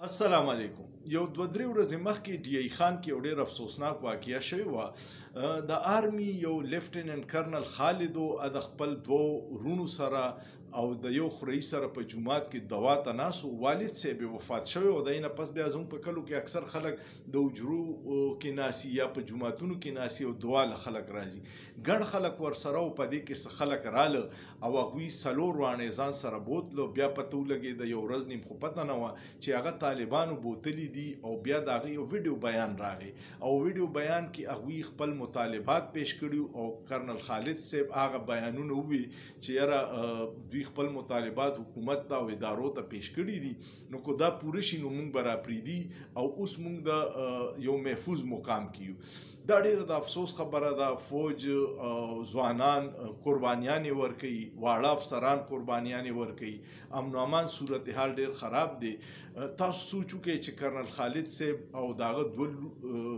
السلام علیکم. یو دوه درې ورځې مخکې ډي ای خان کې یو ډېر افسوسناک واقعه شوې وه. د آرمي یو لیفټیننټ کرنل خالدو د خپل دوو وروڼو سره او د یو خوري سره په جومات کې دوا ته ناست و. والد صاحب یې وفات شوی و. د نه پس بیا زموږ په کلو کې اکثر خلک د حجرو کې ناسي یا په جوماتونو کې ناسي او دعا له خلک راځي. ګڼ خلک ورسره و. په دې کې څه خلک راله او هغوی څلور واڼې ځان سره بوتلو. بیا پته ولګېده یو ورځ نیم خو پته نه وه چې هغه طالبانو بوتلي دي او بیا د هغې یو ویډیو بیان راغی او ویډیو بیان کې هغوی خپل مطالبات پیش کړي او کرنل خالد صاحب هغه بیانونه ووي چې یاره دوی خپل مطالبات حکومت ته او ادارو ته پیش کړي دي، نو که دا پوره شي نو موږ به راپرېږدي او اوس موږ د یو محفوظ مقام کې یو. دا ډېره د افسوس خبره ده. فوج ځوانان قربانیانې ورکوي، واړه افسران قربانیانې ورکوي، امن و امان صورتحال ډېر خراب دی. تاسو سوچ وکړئ چې کرنل خالد صاحب او د هغه دوه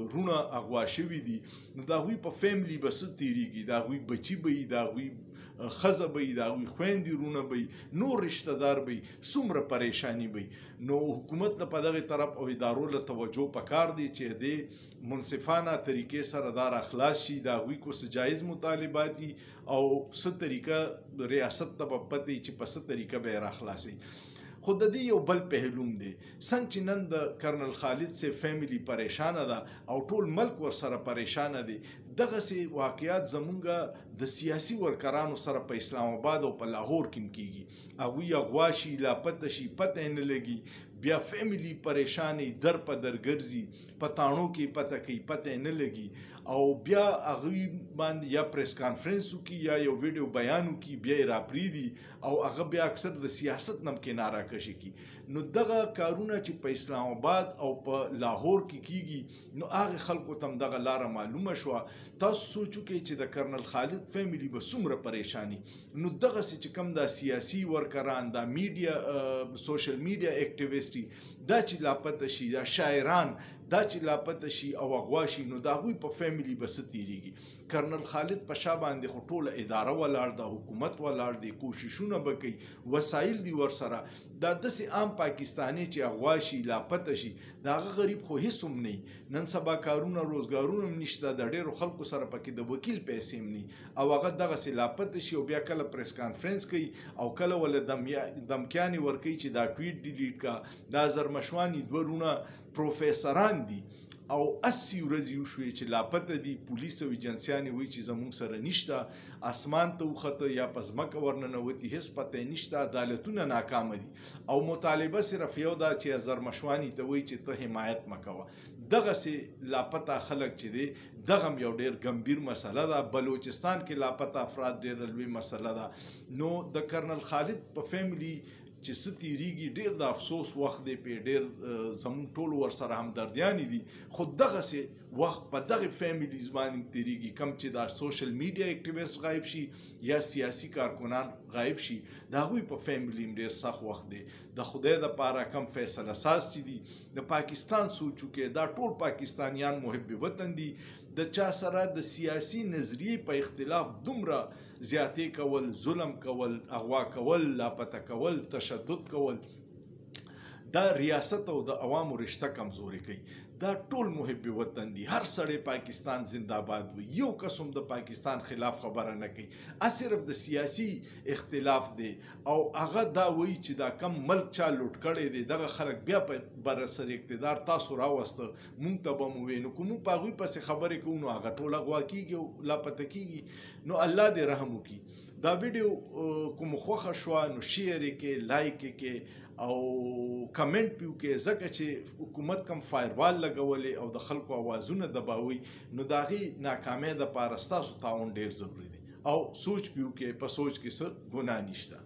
وروڼه اغوا شوي دي، نو د هغوی په فیملي به څه تېرېږي؟ د هغوی بچي به وي، د هغوی ښځه به وي، د هغوی خویندې وروڼه به وي، نور رشته دار به وي، څومره پریشاني به وي. نو حکومت له په دغې طرف او ادارو له توجه پکار دی چې دې منصفانه طریقې سره دا راخلاص شي. د هغوی کو څه جایز مطالبات دي او څه طریقه ریاست ته به پته وي چې په څه طریقه به یې راخلاصوي. خو د دې یو بل پهلوم دی. څنګه چې نن د کرنل خالد صاحب فیملی پریشانه ده او ټول ملک ورسره پریشانه دی، دغسې واقعات زمونږ د سیاسي ورکرانو سره په اسلام آباد او په لاهور کې هم کېږي. هغوی اغوا شي، لاپته شي، پته یې نه لګي، بیا فیملی پریشانې در په در ګرځي، په تاڼو کې پته کوي، پته یې نه لګي او بیا هغوی باندې یا پریس کانفرنس وکړي یا یو ویډیو بیان وکړي، بیا یې راپرېږدي او هغه بیا اکثر د سیاست نه هم کناره کشي کړي. نو دغه کارونه چې په اسلام آباد او په لاهور کې کېږي، نو هغې خلکو ته هم دغه لاره معلومه شوه. تاسو سوچ وکړئ چې د کرنل خالد فیملی به څومره پریشاني. نو دغسې چې کوم دا سیاسي ورکران، دا میډیا سوشل میډیا اکټیویسټ دا چې لاپته شي، دا شاعران دا چې لاپته شي او اغوا شي، نو د هغوی په فیملی به څه تېرېږي؟ کرنل خالد په شا باندې خو ټوله اداره ولاړ ده، حکومت ولاړ دی، کوششونه به کوي، وسایل دي ورسره. دا داسې عام پاکستاني چې اغوا شي، لاپته شي، د هغه غریب خو هېڅ هم نه. نن سبا کارونه روزګارونه هم نشته، د ډېرو خلکو سره پکې د وکیل پیسې هم نه او هغه دغسې لاپته شي او بیا کله پریس کانفرنس کوي او کله ول دمکیانې ورکوي چې دا ټویټ ډیلیټ کا. دا زرمشواني دوه وروڼه پروفیسران دي او 80 ورځې وشوې چې لاپته دي. پولیس او ایجنسیانې وایي چې زموږ سره نشته، اسمان ته وخته یا په ځمکه ورننوتي، هېڅ پته یې نشته، عدالتونه ناکامه دي او مطالبه صرف یو ده چې زرمشواني ته وایي چې ته حمایت مه کوه. دغسې لاپته خلک چې دی، دغه هم یو ډېر ګمبیر مسله ده. بلوچستان کې لاپته افراد ډېره لوی مسله ده. نو د کرنل خالد په فیملی چې څه تېرېږي، ډېر د افسوس وخت دی، پې ډېر زموږ ټولو ورسره همدردیانې دي. خو دغسې وخت په دغې فیملیز باندې تېرېږي کوم چې دا سوشل میډیا اکټیویسټ غایب شي یا سیاسي کارکنان غایب شي، د هغوی په فیملی هم ډېر سخت وخت دی. د خدای دپاره کم فیصله ساز چې دي د پاکستان سوچ وکړئ، دا ټول پاکستانیان محب وطن دي. د چا سره د سیاسي نظریې په اختلاف دومره زیاتې کول، ظلم کول، اغوا کول، لاپته کول، تشدد کول، دا ریاست او د عوامو رشته کمزوري کوي. دا ټول محب وطن دي. هر سړی پاکستان زنده‌باد وي، یو کس هم د پاکستان خلاف خبره نه کوي. صرف د سیاسي اختلاف دی او هغه دا وایي چې دا کم ملک چا لوټ کړی دی، دغه خلک بیا په بر سر اقتدار تاسو راوسته، موږ ته به مو ووایي. نو که موږ په هغوی پسې خبرې کوو نو هغه ټول اغوا کېږي او لاپته کېږي. نو الله دې رحم وکړي. دا ویډیو کوم خوښه شوه نو شیر یې کې، لایک یې کې او کمنټ پې وکړئ، ځکه چې حکومت کوم فایروال لګولې او د خلکو اوازونه دباوي، نو د هغې ناکامۍ دپاره ستاسو تعاون ډېر ضروري دی او سوچ پې وکړئ. په سوچ کې څه ګناه نشته.